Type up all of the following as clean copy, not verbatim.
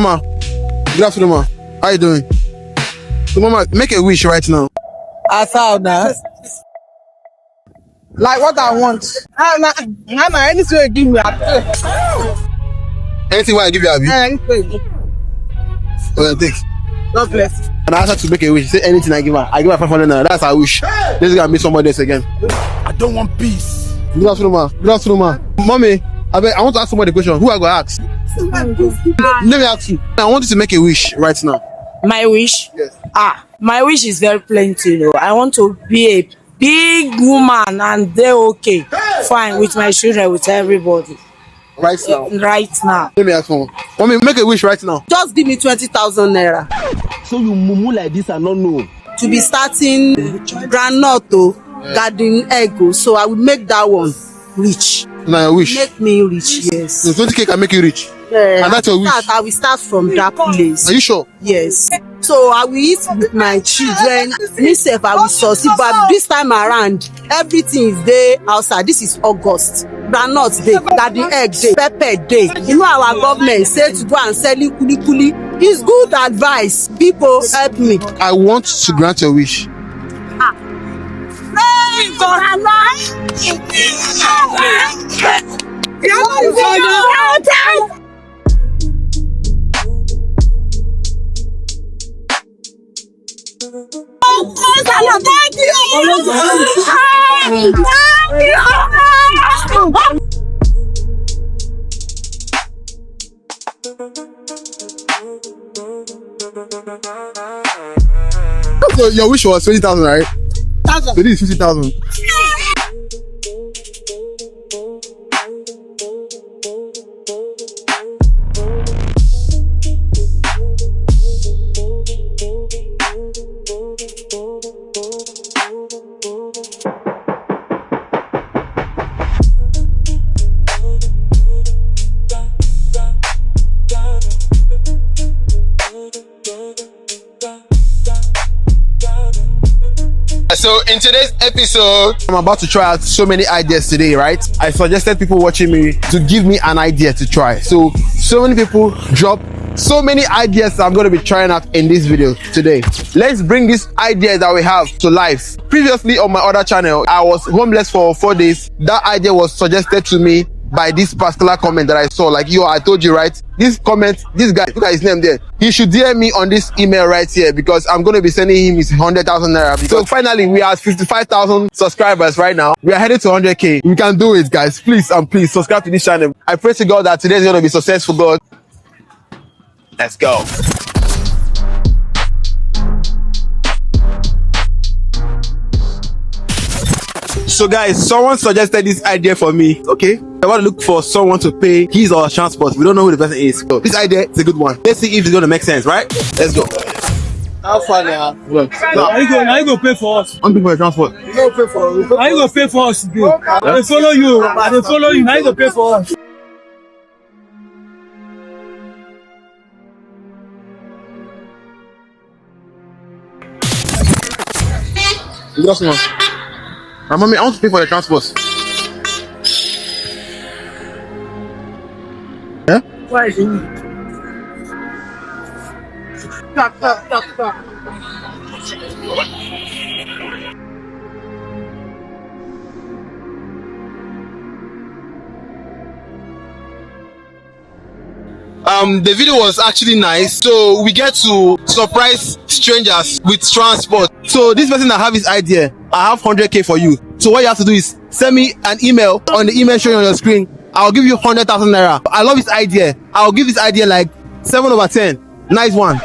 Mama, good afternoon, ma. How you doing? So, Mama, make a wish right now. I found that. Like what I want. Anything you give me, I pay. Anything I give you, Abi? Anything. Okay, take. God bless. And I asked her to make a wish. Say anything I give her. I give her 500 naira. That's her wish. This guy meet somebody else again. I don't want peace. Good afternoon, ma. Good afternoon, ma. Mommy, I want to ask somebody a question. Who I go ask? Let me ask you. I want you to make a wish right now. My wish? Yes. My wish is very plain to you. I want to be a big woman and they're okay. Fine with my children, with everybody. Right now. Right now. Let me ask one. Mommy, make a wish right now. Just give me 20,000 naira. So you mumu like this and not know. To be starting granola garden egg. So I will make that one rich. Now your wish. Make me rich, yes. So 20k can make you rich. Yeah, And that's your wish. I will start from that place. Are you sure? Yes. So I will eat with my children. Myself, I will succeed. But this time around, everything is there outside. This is August. Groundnut day, garden egg day, pepper day. You know our government say to go and sell kuli. It's good advice. People help me. I want to grant your wish. So your wish was 20,000, right? So this is 50,000. So in today's episode, I'm about to try out so many ideas today, right? I suggested people watching me to give me an idea to try. So many people drop so many ideas that I'm going to be trying out in this video today. Let's bring this idea that we have to life. Previously on my other channel, I was homeless for 4 days. That idea was suggested to me by this particular comment that I saw. Like, yo, I told you, right? This comment, this guy, look at his name there. He should DM me on this email right here because I'm going to be sending him his 100,000 naira. So finally, we are 55,000 subscribers right now. We are headed to 100k. We can do it, guys. Please and please subscribe to this channel. I pray to God that today is going to be successful, God. Let's go. So guys, someone suggested this idea for me. Okay, I want to look for someone to pay his or her transport. We don't know who the person is. So this idea is a good one. Let's see if it's going to make sense, right? Let's go. How far now? Look, Now you go pay for us. I'm paying for your transport. You don't pay for it. Now you go pay for us. They follow you. They follow you. Now you go pay for us. Just one. Mommy, I want to pay for your transport. Yeah? Why is it? Stop. The video was actually nice, so we get to surprise strangers with transport. So this person that have his idea, I have 100k for you. So what you have to do is send me an email on the email showing on your screen. I'll give you 100,000 naira. I love this idea. I'll give this idea like 7/10. Nice one.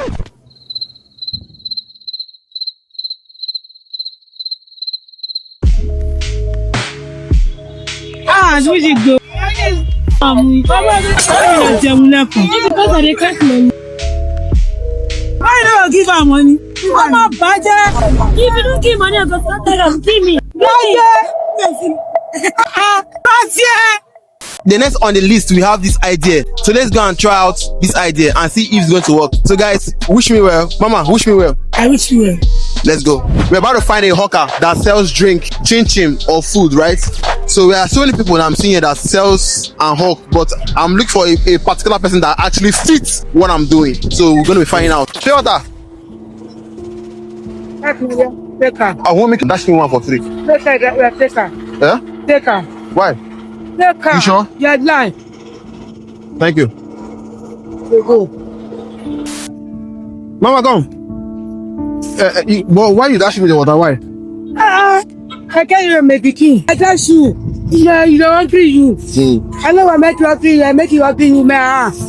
We should go. Why don't give her money? I'm a budget. If you don't give money, I'm going to give me. The next on the list, we have this idea. So let's go and try out this idea and see if it's going to work. So guys, wish me well. Mama, wish me well. I wish you well. Let's go. We're about to find a hawker that sells drink, chin chin, or food, right? So there are so many people that I'm seeing here that sells and hawk, but I'm looking for a particular person that actually fits what I'm doing. So we're gonna be finding out. Say what that? Take her. I won't make it. Dash me one for free. Take her. Yeah? Take her. Why? Take her. You sure? You're lying. Thank you. You go. Mama, come. But why you dashing me the water? Why? I can't even make it king. I dash you. Yeah, you don't want to you. I know I make you happy. I make you happy. You may ask.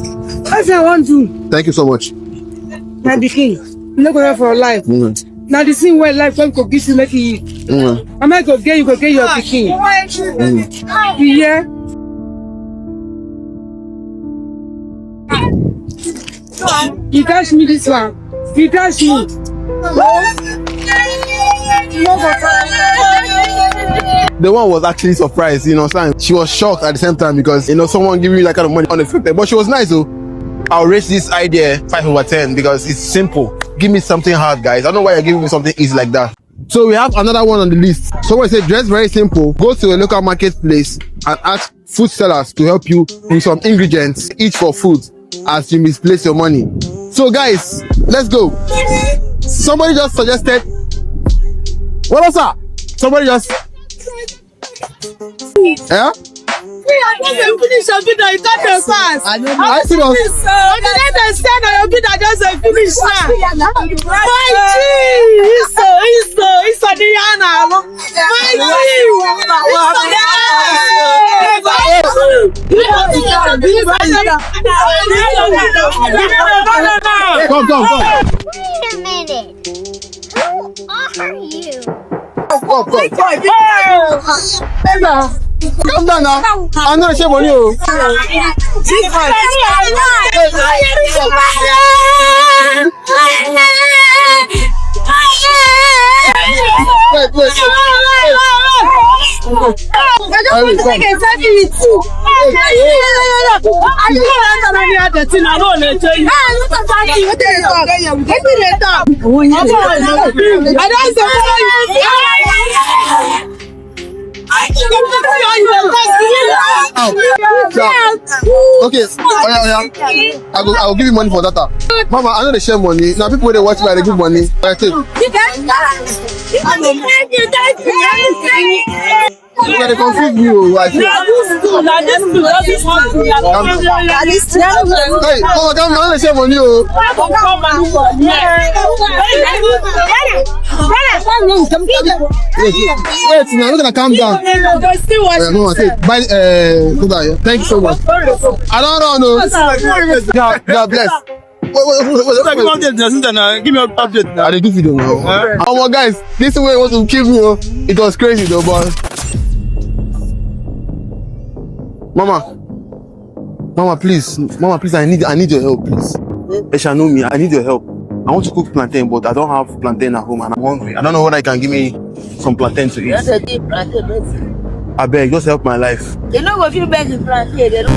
That's what I want to. Thank you so much. Now the king. You not going for life. Now the same way life come to give you make it. I might go get you your king. Yeah. You dash me this one. You dash me. The one was actually surprised, you know what I'm saying? She was shocked at the same time because, you know, someone giving you that kind of money unexpected. But she was nice though. I'll rate this idea 5 over 10 because it's simple. Give me something hard, guys. I don't know why you're giving me something easy like that. So we have another one on the list. Someone said, dress very simple. Go to a local marketplace and ask food sellers to help you with some ingredients, each for food, as you misplace your money. So guys, let's go. Somebody just suggested. What was that? Somebody just. Yeah? I just finish a bit and you can't fast. I see those. I didn't stand on your bit and just finish now. My it's on the Yana. Come. Wait a minute. Who are you? Come down now. I'm not sure money. Wait. Okay. I will give you money for data. Mama, I know they share money. Now people they watch me, they give money. They confuse you. Hey, Mama, come on, they share money. Wait, now look at calm down. No, bye. Thank you so much. I don't know. God bless. Give me an update now. I did do video now. Oh my guys, this way was to kill me. It was crazy though, but Mama, please, I need your help, please. Esha, know me. I need your help. I want to cook plantain, but I don't have plantain at home, and I'm hungry. I don't know whether I can give me some plantain to eat. I beg, just help my life. You know if you beg the plantain, they don't.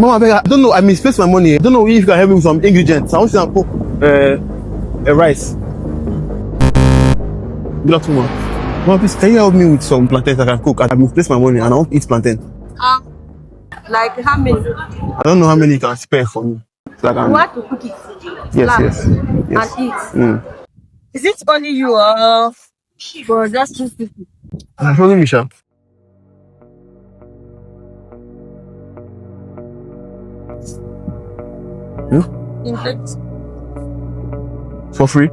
Mama, I beg, I don't know. I misplaced my money. I don't know if you can help me with some ingredients. I want to cook a rice. Good afternoon, Mama, please, can you help me with some plantains I can cook? I misplaced my money, and I want to eat plantain. Like how many? I don't know how many you can spare for me. So I can... You want to cook it? Yes. And eat. Is it only you or for just 2 people? It's only Misha. In fact, For free?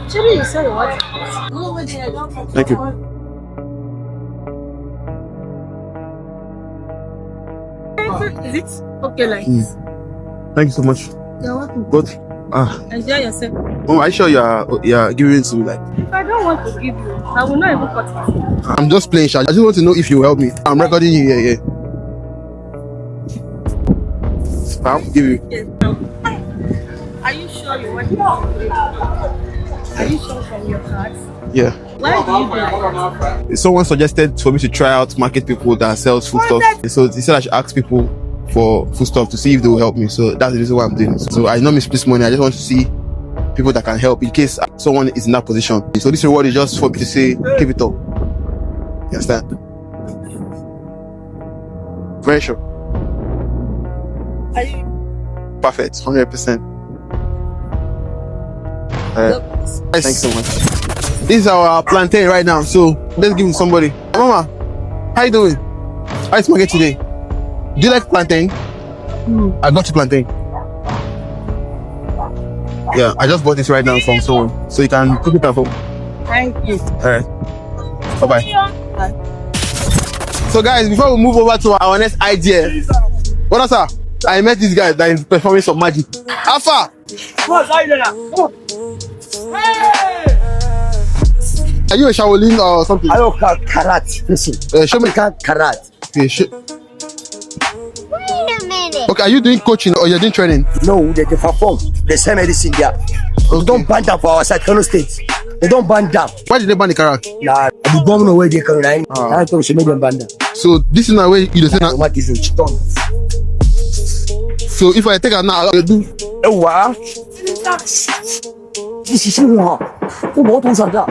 actually, you said what? Thank you. Is it okay like this? Thank you so much. You're welcome. But Enjoy yourself. are you sure you're giving it to me? Like, If I don't want to give you, I will not even cut it. I'm just playing. I just want to know if you help me. I'm recording you here. Yeah. I'll give you. Are you sure you want to? Are you sure from your cards? Yeah. Why do you do that? Someone suggested for me to try out market people that sells food stuff. So he said I should ask people for food stuff to see if they will help me. So that's the reason why I'm doing it. So I know misplaced money. I just want to see people that can help in case someone is in that position. So this reward is just for me to say, keep it up. You understand? Very sure. Perfect, 100%. Thanks so much. This is our plantain right now, so let's give it to somebody. Mama, how you doing? How is market today? Do you like plantain? I got you plantain. Yeah, I just bought this right now from someone, so you can cook it at home. Thank you. Alright. Bye-bye. So guys, before we move over to our next idea, what else, sir? I met this guy that is performing some magic. Alpha! Are you a Shaolin or something? I don't karate. Listen. Show me. Karate. Okay, Wait a minute. okay, are you doing coaching or you're doing training? No, they perform. They sell medicine there. They don't ban them for our side, Kano State. They don't ban them. Why did they ban the karak? Nah, the governor where they come right. I thought she made them ban them. So this is my way you say now. What is it? So if I take her now, I'll do. What? This is what? What was that?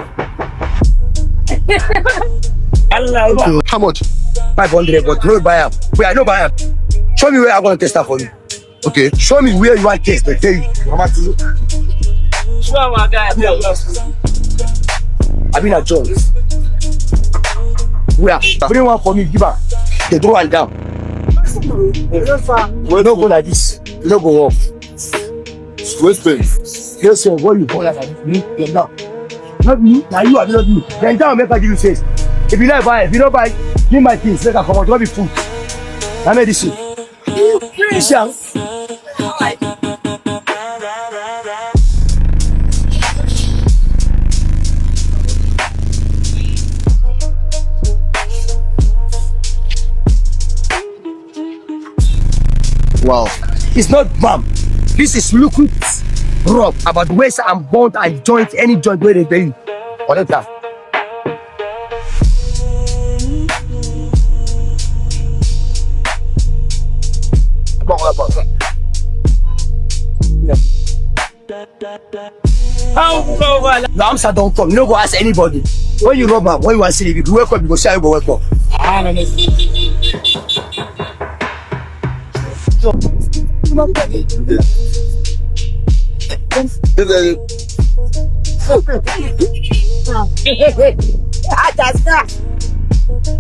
How much? 500, but no buy them. Wait, I no buy them. Show me where I'm going to test that for you. Okay. Show me where you want to test. I tell you. I've been at Jones. Where? Bring one for me, give her. They throw one down. We don't go like this. We don't go off. Where's pain? Yes, sir. What you call that? Me, you're not. Not me. Now you are not me. Then down, make her give you face. If you don't buy, if you don't buy, give my things. Make her come out. Don't be food. I made this. This young. Wow. It's not balm. This is liquid rub about waist and bone and joint, any joint where they pay. What that? The answer don't come. No go ask anybody. When you rub am, when you want to see, if you wake up, you go say, I go wake up.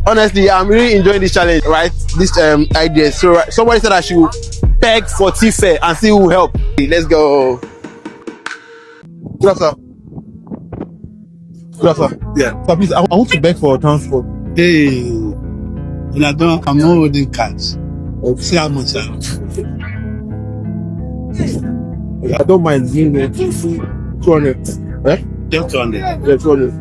Honestly, I'm really enjoying this challenge, right? This idea. So somebody said I should peg for T-Fair and see who will help. Let's go. Good afternoon. Good afternoon. Yeah. So please, I want to beg for transport. Hey, and I'm not holding cash. See how much I have. I don't mind doing it. 200. Eh? Just 200. Yeah, 200.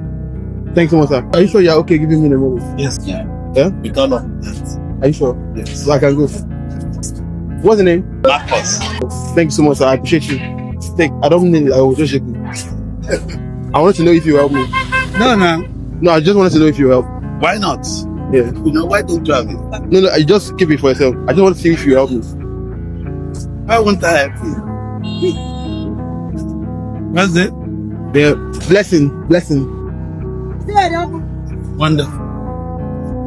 Thanks so much, sir. Are you sure you're okay giving me the money? Yes. Yeah. Yeah? We turn up that. Are you sure? Yes. So I can go. What's the name? Marcus. Thank you so much, sir. I appreciate you. I don't need it. I will just shake you. I wanted to know if you help me. No. No, I just wanted to know if you help. Why not? Yeah. You know, why don't you have it? No, you just keep it for yourself. I just want to see if you help me. Why won't I help you? What's it? Yeah. Blessing. Wonderful.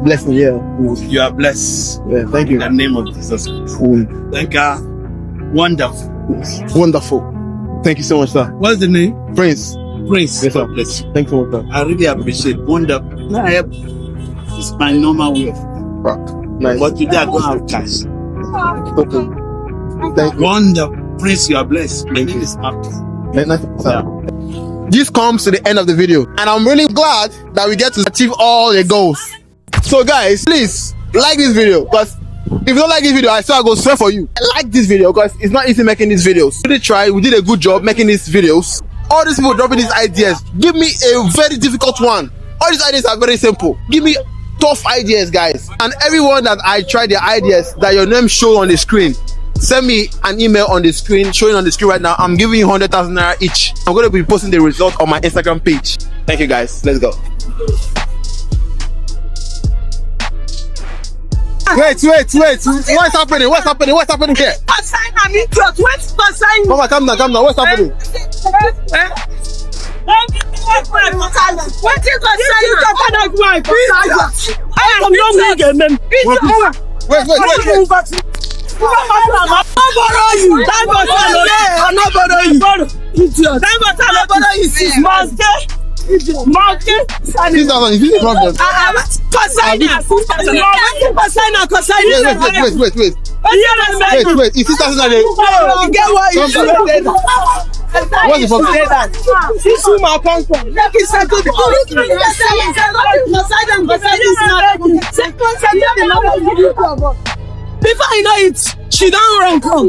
Blessing, yeah. You are blessed. Yeah, thank you. In the name of Jesus Christ. Thank God. Wonderful. Wonderful. Thank you so much, sir. What's the name? Prince. Prince. Yes, sir. God bless you. Thank you so much, sir. I really appreciate wonderful. Now I help. It's my normal way of Rock. Nice. but today I don't have cash. Okay. Thank you. Wonderful. Prince, you are blessed. My name is Marcus. Nice, sir. This comes to the end of the video, and I'm really glad that we get to achieve all the goals. So guys, please like this video, because if you don't like this video, I swear I go swear for you. Like this video, because it's not easy making these videos. We did try, we did a good job making these videos. All these people dropping these ideas, give me a very difficult one. All these ideas are very simple. Give me tough ideas, guys. And everyone that I try their ideas, that your name show on the screen, send me an email on the screen, showing on the screen right now. I'm giving you 100,000 naira each. I'm going to be posting the result on my Instagram page. Thank you, guys. Let's go. Wait. What's happening? What's happening here? Consign, I'm idiot. What's consign? Mama, calm down. What's happening? What you got? You got that wife. I am not making. Wait. I'm not borrow you. Idiot. I'm not borrow you. Monkey. 6,000 is this the problem? Wait. Is 6,000 a day? What's the problem? This woman come from. Before you know it, she don't run come.